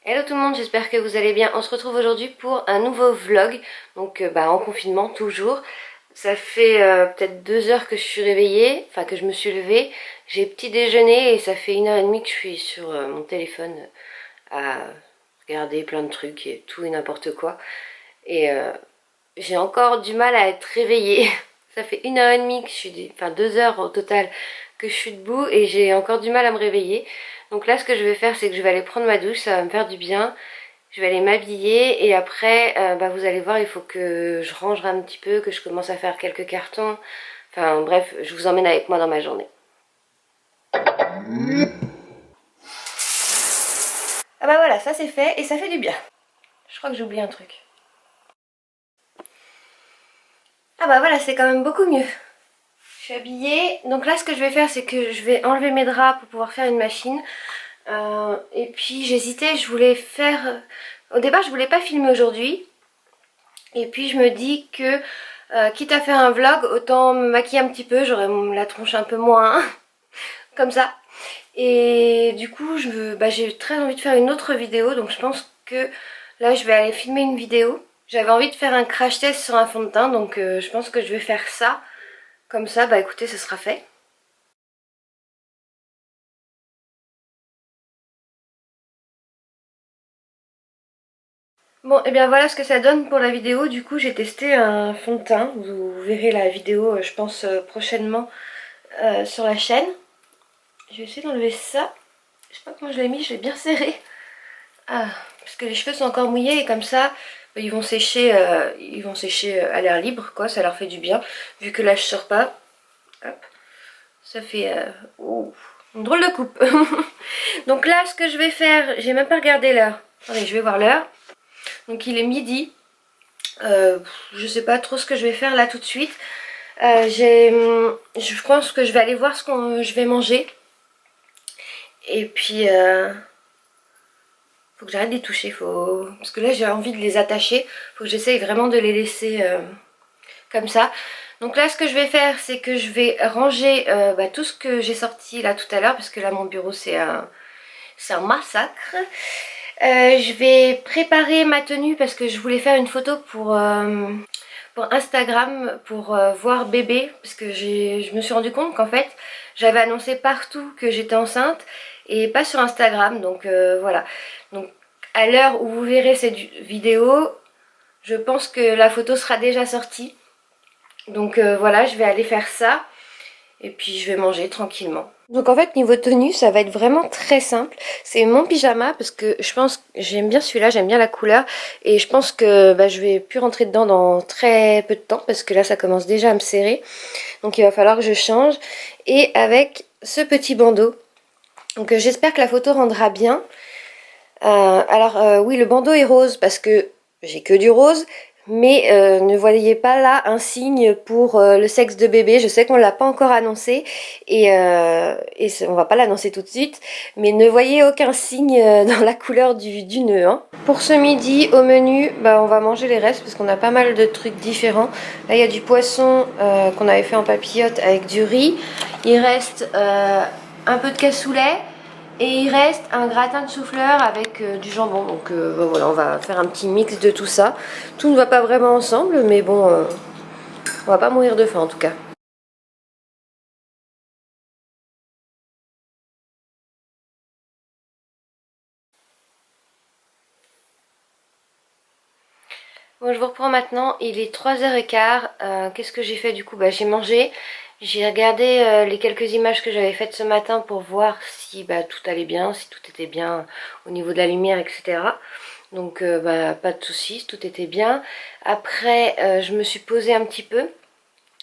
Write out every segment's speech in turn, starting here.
Hello tout le monde, j'espère que vous allez bien. On se retrouve aujourd'hui pour un nouveau vlog, donc en confinement toujours. Ça fait peut-être 2 heures que je suis réveillée, enfin que je me suis levée. J'ai petit déjeuner et ça fait 1h30 que je suis sur mon téléphone à regarder plein de trucs et tout et n'importe quoi. Et j'ai encore du mal à être réveillée. Ça fait 1h30 que je suis, enfin 2 heures au total que je suis debout et j'ai encore du mal à me réveiller. Donc là ce que je vais faire c'est que je vais aller prendre ma douche, ça va me faire du bien. Je vais aller m'habiller et après vous allez voir, il faut que je range un petit peu, que je commence à faire quelques cartons. Enfin bref, je vous emmène avec moi dans ma journée. Ah bah voilà, ça c'est fait et ça fait du bien. Je crois que j'ai oublié un truc. Ah bah voilà, c'est quand même beaucoup mieux. Je suis habillée. Donc là ce que je vais faire c'est que je vais enlever mes draps pour pouvoir faire une machine. Et puis j'hésitais, je voulais faire... Au départ je voulais pas filmer aujourd'hui. Et puis je me dis que quitte à faire un vlog, autant me maquiller un petit peu, j'aurai la tronche un peu moins, comme ça. Et du coup j'ai très envie de faire une autre vidéo, donc je pense que là je vais aller filmer une vidéo. J'avais envie de faire un crash test sur un fond de teint, donc je pense que je vais faire ça. Comme ça, bah écoutez, ce sera fait. Bon, et bien voilà ce que ça donne pour la vidéo. Du coup, j'ai testé un fond de teint. Vous verrez la vidéo, je pense, prochainement sur la chaîne. Je vais essayer d'enlever ça. Je sais pas comment je l'ai mis, je l'ai bien serré. Ah, parce que les cheveux sont encore mouillés et comme ça, ils vont sécher, à l'air libre, quoi. Ça leur fait du bien. Vu que là, je sors pas. Hop. Ça fait une drôle de coupe. Donc là, ce que je vais faire, j'ai même pas regardé l'heure. Attendez, je vais voir l'heure. Donc il est midi. Je sais pas trop ce que je vais faire là tout de suite. Je pense que je vais aller voir ce que je vais manger. Et puis faut que j'arrête d'y toucher, parce que là j'ai envie de les attacher. Faut que j'essaye vraiment de les laisser comme ça. Donc là ce que je vais faire c'est que je vais ranger tout ce que j'ai sorti là tout à l'heure, parce que là mon bureau c'est un massacre. Je vais préparer ma tenue parce que je voulais faire une photo pour Instagram, pour voir bébé, parce que je me suis rendu compte qu'en fait j'avais annoncé partout que j'étais enceinte et pas sur Instagram, donc voilà. Donc à l'heure où vous verrez cette vidéo, je pense que la photo sera déjà sortie. Donc voilà, je vais aller faire ça et puis je vais manger tranquillement. Donc en fait niveau tenue ça va être vraiment très simple. C'est mon pyjama parce que je pense que j'aime bien celui-là, j'aime bien la couleur. Et je pense que je vais plus rentrer dedans dans très peu de temps parce que là ça commence déjà à me serrer. Donc il va falloir que je change. Et avec ce petit bandeau. Donc j'espère que la photo rendra bien. Oui, le bandeau est rose parce que j'ai que du rose. Mais ne voyez pas là un signe pour le sexe de bébé. Je sais qu'on l'a pas encore annoncé et on va pas l'annoncer tout de suite. Mais ne voyez aucun signe dans la couleur du nœud. Hein. Pour ce midi, au menu, on va manger les restes parce qu'on a pas mal de trucs différents. Là, il y a du poisson qu'on avait fait en papillote avec du riz. Il reste un peu de cassoulet. Et il reste un gratin de chou-fleur avec du jambon. Donc voilà, on va faire un petit mix de tout ça. Tout ne va pas vraiment ensemble, mais bon, on va pas mourir de faim en tout cas. Bon, je vous reprends maintenant. Il est 3h15. Qu'est-ce que j'ai fait du coup? J'ai mangé. J'ai regardé les quelques images que j'avais faites ce matin pour voir si tout allait bien, si tout était bien au niveau de la lumière, etc. Donc pas de soucis, tout était bien. Après, je me suis posée un petit peu.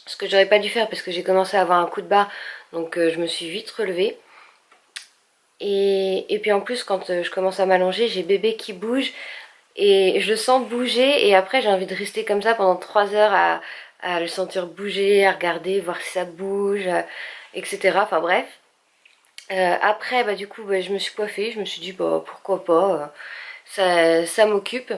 Ce que j'aurais pas dû faire parce que j'ai commencé à avoir un coup de barre. Donc je me suis vite relevée. Et puis en plus quand je commence à m'allonger, j'ai bébé qui bouge. Et je le sens bouger. Et après j'ai envie de rester comme ça pendant 3 heures à le sentir bouger, à regarder, voir si ça bouge, etc. Enfin bref. Après du coup je me suis coiffée. Je me suis dit pourquoi pas. Ça m'occupe.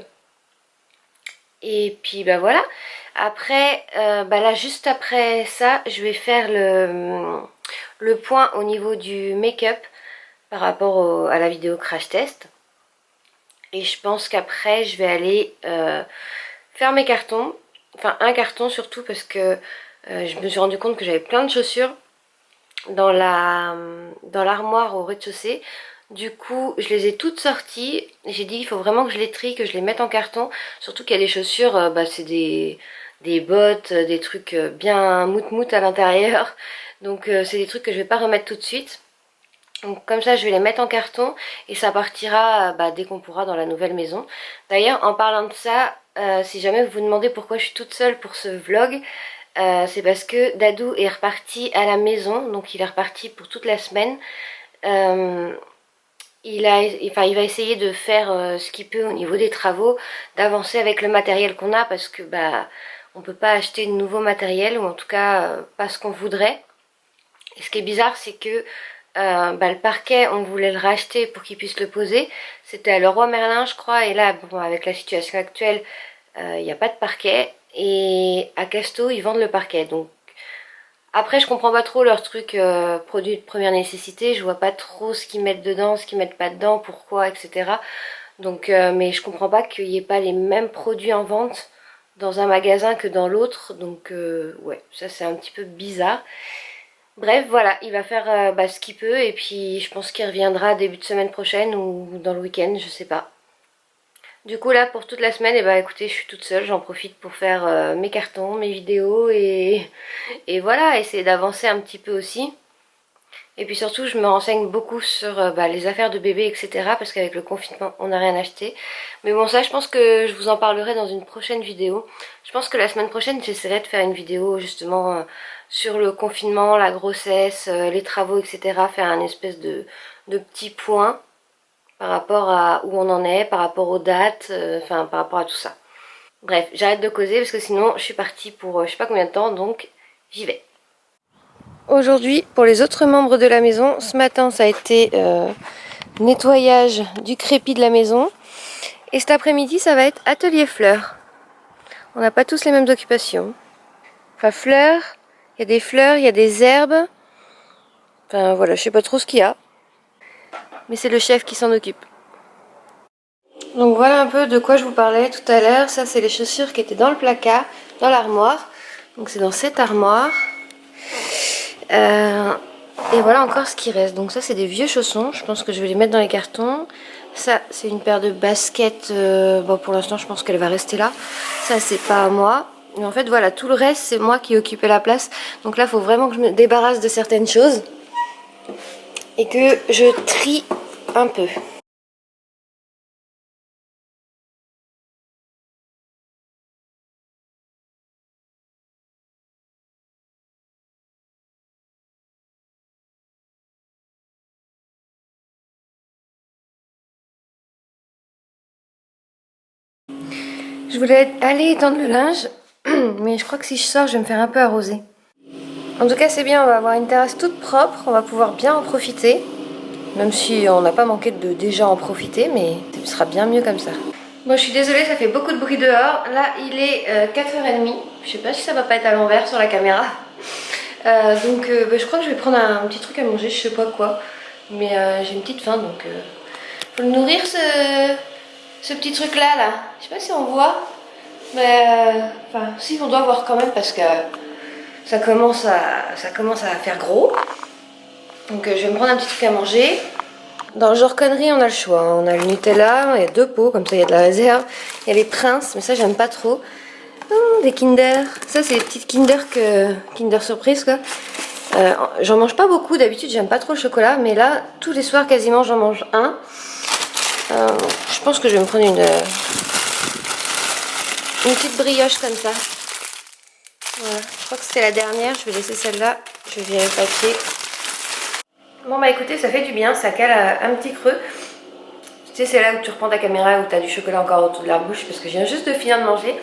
Et puis voilà. Après, là juste après ça, je vais faire le point au niveau du make-up par rapport à la vidéo crash test. Et je pense qu'après je vais aller faire mes cartons. Enfin un carton surtout parce que je me suis rendu compte que j'avais plein de chaussures dans l'armoire au rez-de-chaussée. Du coup je les ai toutes sorties. J'ai dit il faut vraiment que je les trie, que je les mette en carton. Surtout qu'il y a des chaussures, c'est des bottes, des trucs bien mout à l'intérieur. Donc c'est des trucs que je vais pas remettre tout de suite. Donc comme ça je vais les mettre en carton et ça partira dès qu'on pourra dans la nouvelle maison. D'ailleurs en parlant de ça, si jamais vous vous demandez pourquoi je suis toute seule pour ce vlog, c'est parce que Dadou est reparti à la maison, donc il est reparti pour toute la semaine. Il va essayer de faire ce qu'il peut au niveau des travaux, d'avancer avec le matériel qu'on a parce que on peut pas acheter de nouveau matériel, ou en tout cas pas ce qu'on voudrait. Et ce qui est bizarre, c'est que le parquet, on voulait le racheter pour qu'il puisse le poser. C'était à Leroy Merlin, je crois, et là, bon, avec la situation actuelle, il n'y a pas de parquet. Et à Casto, ils vendent le parquet. Donc après, je comprends pas trop leurs trucs produits de première nécessité. Je vois pas trop ce qu'ils mettent dedans, ce qu'ils mettent pas dedans, pourquoi, etc. Donc, mais je comprends pas qu'il n'y ait pas les mêmes produits en vente dans un magasin que dans l'autre. Donc, ouais, ça c'est un petit peu bizarre. Bref, voilà, il va faire ce qu'il peut et puis je pense qu'il reviendra début de semaine prochaine ou dans le week-end, je sais pas. Du coup là, pour toute la semaine, écoutez, je suis toute seule, j'en profite pour faire mes cartons, mes vidéos et voilà, essayer d'avancer un petit peu aussi. Et puis surtout, je me renseigne beaucoup sur les affaires de bébé, etc. Parce qu'avec le confinement, on n'a rien acheté. Mais bon, ça, je pense que je vous en parlerai dans une prochaine vidéo. Je pense que la semaine prochaine, j'essaierai de faire une vidéo justement sur le confinement, la grossesse, les travaux, etc. Faire un espèce de petit point par rapport à où on en est, par rapport aux dates, par rapport à tout ça. Bref, j'arrête de causer parce que sinon, je suis partie pour je sais pas combien de temps, donc j'y vais. Aujourd'hui, pour les autres membres de la maison, ce matin ça a été nettoyage du crépi de la maison. Et cet après-midi ça va être atelier fleurs. On n'a pas tous les mêmes occupations. Enfin fleurs, il y a des fleurs, il y a des herbes. Enfin voilà, je sais pas trop ce qu'il y a. Mais c'est le chef qui s'en occupe. Donc voilà un peu de quoi je vous parlais tout à l'heure. Ça c'est les chaussures qui étaient dans le placard, dans l'armoire. Donc c'est dans cette armoire. Et voilà encore ce qui reste. Donc ça c'est des vieux chaussons. Je pense que je vais les mettre dans les cartons. Ça c'est une paire de baskets. Bon pour l'instant je pense qu'elle va rester là. Ça c'est pas à moi. Mais en fait voilà, tout le reste c'est moi qui ai occupé la place. Donc là il faut vraiment que je me débarrasse de certaines choses. Et que je trie un peu. Je voulais aller étendre le linge. Mais je crois que si je sors je vais me faire un peu arroser. En tout cas c'est bien, on va avoir une terrasse toute propre. On va pouvoir bien en profiter. Même si on n'a pas manqué de déjà en profiter, mais ce sera bien mieux comme ça. Bon, je suis désolée, ça fait beaucoup de bruit dehors. Là, il est 4h30. Je sais pas si ça va pas être à l'envers sur la caméra. Je crois que je vais prendre un petit truc à manger, je sais pas quoi. Mais j'ai une petite faim, donc faut le nourrir ce petit truc là. Je sais pas si on voit. Mais si on doit voir quand même parce que ça commence à faire gros. Donc je vais me prendre un petit truc à manger. Dans le genre connerie, on a le choix. On a le Nutella, il y a 2 pots, comme ça il y a de la réserve. Il y a les Princes, mais ça j'aime pas trop. Des Kinder. Ça c'est les petites Kinder surprise quoi. J'en mange pas beaucoup, d'habitude j'aime pas trop le chocolat, mais là tous les soirs quasiment j'en mange un. Je pense que je vais me prendre une petite brioche comme ça. Voilà, je crois que c'était la dernière, je vais laisser celle-là, je vais virer le papier. Bon bah écoutez, ça fait du bien, ça cale un petit creux. Tu sais, c'est là où tu reprends ta caméra, où tu as du chocolat encore autour de la bouche, parce que je viens juste de finir de manger.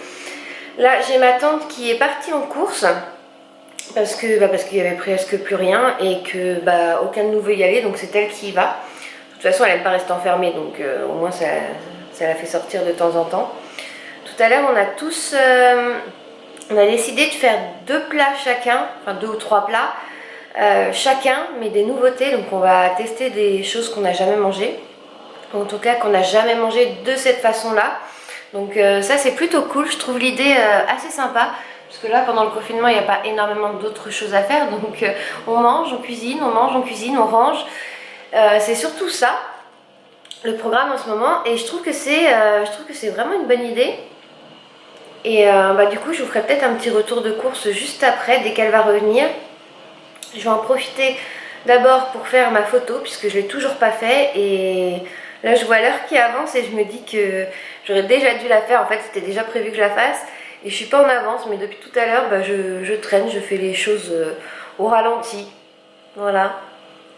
Là, j'ai ma tante qui est partie en course, parce qu'il y avait presque plus rien, et que aucun de nous veut y aller, donc c'est elle qui y va. De toute façon, elle n'aime pas rester enfermée, donc au moins ça la fait sortir de temps en temps. Tout à l'heure, on a décidé de faire 2 plats chacun, enfin 2 ou 3 plats, chacun, mais des nouveautés. Donc on va tester des choses qu'on n'a jamais mangées. en tout cas qu'on n'a jamais mangé de cette façon-là. Donc ça c'est plutôt cool, je trouve l'idée assez sympa. Parce que là pendant le confinement il n'y a pas énormément d'autres choses à faire. Donc on mange, on cuisine, on mange, on cuisine, on range. C'est surtout ça le programme en ce moment. Et je trouve que c'est vraiment une bonne idée. Et du coup je vous ferai peut-être un petit retour de course juste après, dès qu'elle va revenir. Je vais en profiter d'abord pour faire ma photo puisque je ne l'ai toujours pas fait. Et là je vois l'heure qui avance et je me dis que j'aurais déjà dû la faire. En fait c'était déjà prévu que je la fasse. Et je suis pas en avance, mais depuis tout à l'heure je traîne, je fais les choses au ralenti. Voilà.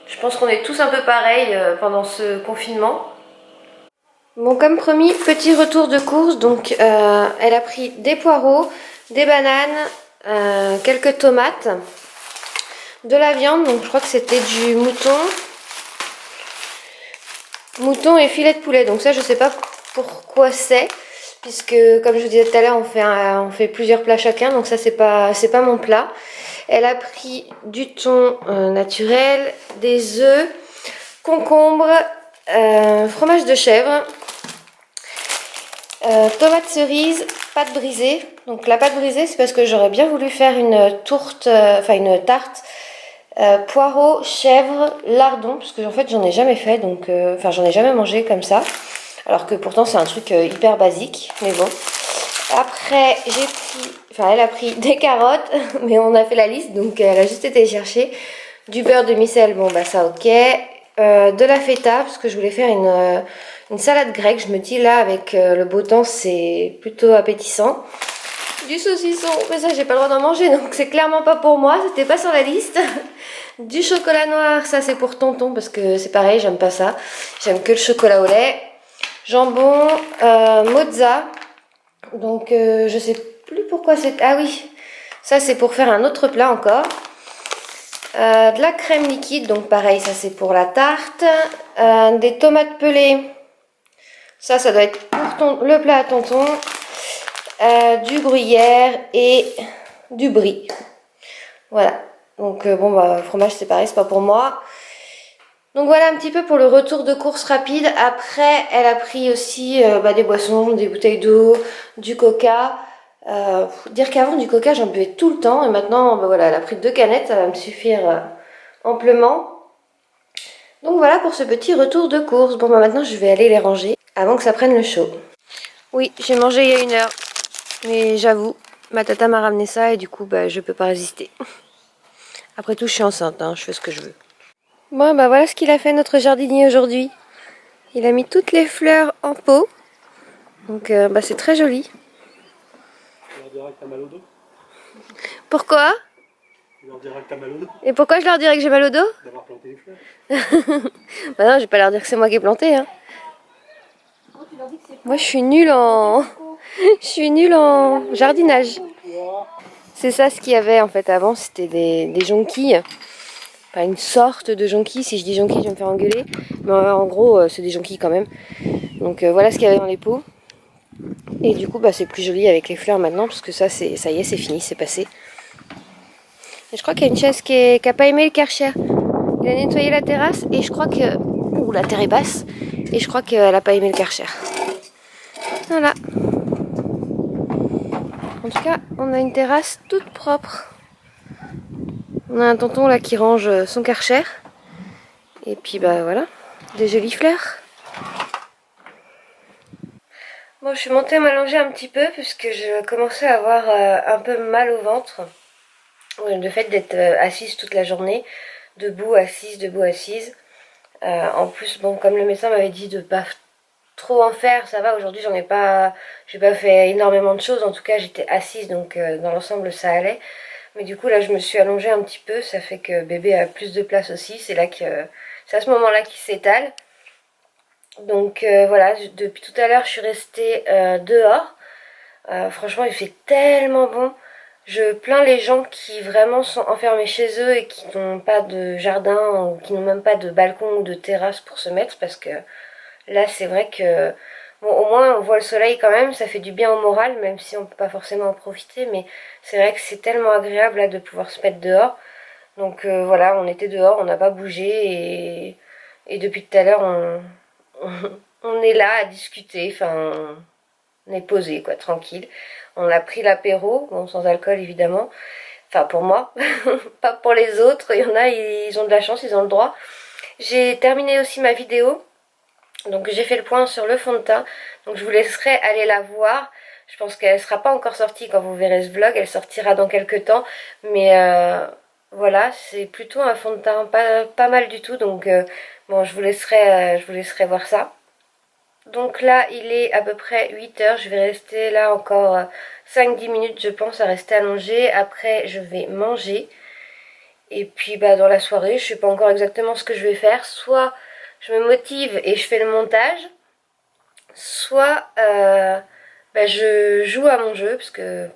Je pense qu'on est tous un peu pareil pendant ce confinement. Bon, comme promis, petit retour de course. Donc elle a pris des poireaux, des bananes, quelques tomates, de la viande. Donc je crois que c'était du mouton et filet de poulet. Donc ça je sais pas pourquoi c'est, puisque comme je vous disais tout à l'heure on fait plusieurs plats chacun. Donc ça c'est pas mon plat. Elle a pris du thon naturel, des œufs, concombre, fromage de chèvre, tomates cerises, pâte brisée. Donc la pâte brisée c'est parce que j'aurais bien voulu faire une tarte poireaux, chèvre, lardon, parce que en fait j'en ai jamais fait, donc j'en ai jamais mangé comme ça, alors que pourtant c'est un truc hyper basique, mais bon. Après elle a pris des carottes, mais on a fait la liste, donc elle a juste été chercher du beurre de micelle, bon bah ça ok, de la feta, parce que je voulais faire une salade grecque, je me dis là avec le beau temps c'est plutôt appétissant. Du saucisson, mais ça j'ai pas le droit d'en manger, donc c'est clairement pas pour moi, c'était pas sur la liste. Du chocolat noir, ça c'est pour tonton parce que c'est pareil, j'aime pas ça. J'aime que le chocolat au lait. Jambon, mozza. Donc je sais plus pourquoi c'est... Ah oui, ça c'est pour faire un autre plat encore. De la crème liquide, donc pareil, ça c'est pour la tarte. Des tomates pelées. Ça doit être pour le plat à tonton. Du gruyère et du brie. Voilà. Donc fromage c'est pareil, c'est pas pour moi. Donc voilà un petit peu pour le retour de course rapide. Après elle a pris aussi des boissons, des bouteilles d'eau, du coca. Dire qu'avant du coca j'en buvais tout le temps et maintenant voilà, elle a pris 2 canettes, ça va me suffire amplement. Donc voilà pour ce petit retour de course. Bon maintenant je vais aller les ranger avant que ça prenne le chaud. Oui, j'ai mangé il y a 1 heure. Mais j'avoue, ma tata m'a ramené ça et du coup je peux pas résister. Après tout je suis enceinte, hein, je fais ce que je veux. Bon voilà ce qu'il a fait notre jardinier aujourd'hui. Il a mis toutes les fleurs en pot. Donc c'est très joli. Tu leur diras que t'as mal au dos. Pourquoi? Tu leur diras que t'as mal au dos. Et pourquoi je leur dirais que j'ai mal au dos? D'avoir planté les fleurs. Bah non, je vais pas leur dire que c'est moi qui ai planté. Hein. Moi je suis nulle en... je suis nulle en jardinage. C'est ça ce qu'il y avait en fait avant, c'était des jonquilles. Enfin une sorte de jonquille, si je dis jonquille je vais me faire engueuler. Mais en gros c'est des jonquilles quand même. Donc voilà ce qu'il y avait dans les pots. Et du coup c'est plus joli avec les fleurs maintenant parce que ça y est c'est fini, c'est passé. Et je crois qu'il y a une chaise qui a pas aimé le Karcher. Il a nettoyé la terrasse et je crois que... Ouh la terre est basse. Et je crois qu'elle a pas aimé le Karcher. Voilà. En tout cas on a une terrasse toute propre. On a un tonton là qui range son Karcher. Et puis voilà, des jolies fleurs. Bon, je suis montée m'allonger un petit peu puisque je commençais à avoir un peu mal au ventre. Le fait d'être assise toute la journée, debout, assise. En plus, bon, comme le médecin m'avait dit de pas trop en faire, ça va. Aujourd'hui, j'ai pas fait énormément de choses. En tout cas, j'étais assise, donc dans l'ensemble, ça allait. Mais du coup, là, je me suis allongée un petit peu. Ça fait que bébé a plus de place aussi. C'est à ce moment-là qu'il s'étale. Donc voilà, depuis tout à l'heure je suis restée dehors. Franchement il fait tellement bon. Je plains les gens qui vraiment sont enfermés chez eux et qui n'ont pas de jardin ou qui n'ont même pas de balcon ou de terrasse pour se mettre, parce que là c'est vrai que bon, au moins on voit le soleil quand même, ça fait du bien au moral, même si on peut pas forcément en profiter, mais c'est vrai que c'est tellement agréable là de pouvoir se mettre dehors. Donc voilà, on était dehors, on n'a pas bougé et depuis tout à l'heure on est là à discuter, enfin on est posé quoi, tranquille. On a pris l'apéro, bon sans alcool évidemment, enfin pour moi, pas pour les autres, il y en a ils ont de la chance, ils ont le droit. J'ai terminé aussi ma vidéo, donc j'ai fait le point sur le fond de teint, donc je vous laisserai aller la voir. Je pense qu'elle sera pas encore sortie quand vous verrez ce vlog, elle sortira dans quelques temps, mais voilà, c'est plutôt un fond de teint pas mal du tout, donc bon je vous laisserai voir ça. Donc là il est à peu près 8 heures, je vais rester là encore 5-10 minutes je pense à rester allongée, après je vais manger. Et puis bah dans la soirée je sais pas encore exactement ce que je vais faire, soit je me motive et je fais le montage, soit bah, je joue à mon jeu, parce que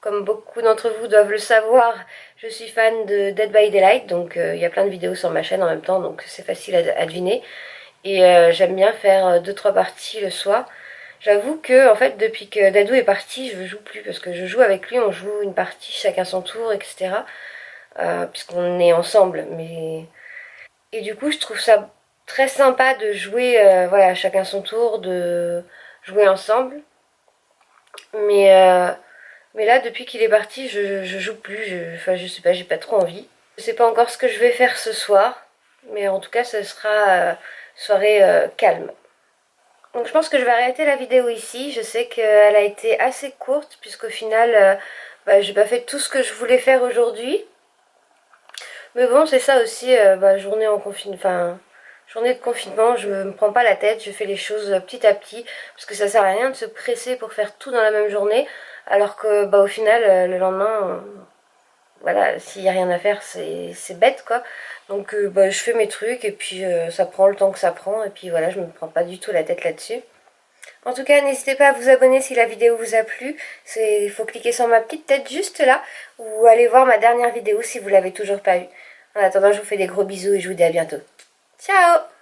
comme beaucoup d'entre vous doivent le savoir, je suis fan de Dead by Daylight, donc il y a plein de vidéos sur ma chaîne en même temps, donc c'est facile à deviner. Et j'aime bien faire 2-3 parties le soir. J'avoue que en fait depuis que Dadou est parti, je joue plus, parce que je joue avec lui, on joue une partie chacun son tour, etc. Puisqu'on est ensemble, mais... Et du coup je trouve ça très sympa de jouer, voilà, chacun son tour, de jouer ensemble. Mais, mais là, depuis qu'il est parti, je joue plus. Enfin, je sais pas, j'ai pas trop envie. Je sais pas encore ce que je vais faire ce soir. Mais en tout cas, ce sera soirée calme. Donc je pense que je vais arrêter la vidéo ici. Je sais qu'elle a été assez courte, puisqu'au final, bah, j'ai pas fait tout ce que je voulais faire aujourd'hui. Mais bon, c'est ça aussi, bah, journée en confinement. Enfin, journée de confinement, je me prends pas la tête, je fais les choses petit à petit, parce que ça sert à rien de se presser pour faire tout dans la même journée, alors que bah au final le lendemain, voilà, s'il y a rien à faire, c'est bête quoi. Donc bah, je fais mes trucs et puis ça prend le temps que ça prend, et puis voilà, je me prends pas du tout la tête là-dessus. En tout cas, n'hésitez pas à vous abonner si la vidéo vous a plu. Il faut cliquer sur ma petite tête juste là, ou aller voir ma dernière vidéo si vous l'avez toujours pas vue. En attendant, je vous fais des gros bisous et je vous dis à bientôt. Ciao!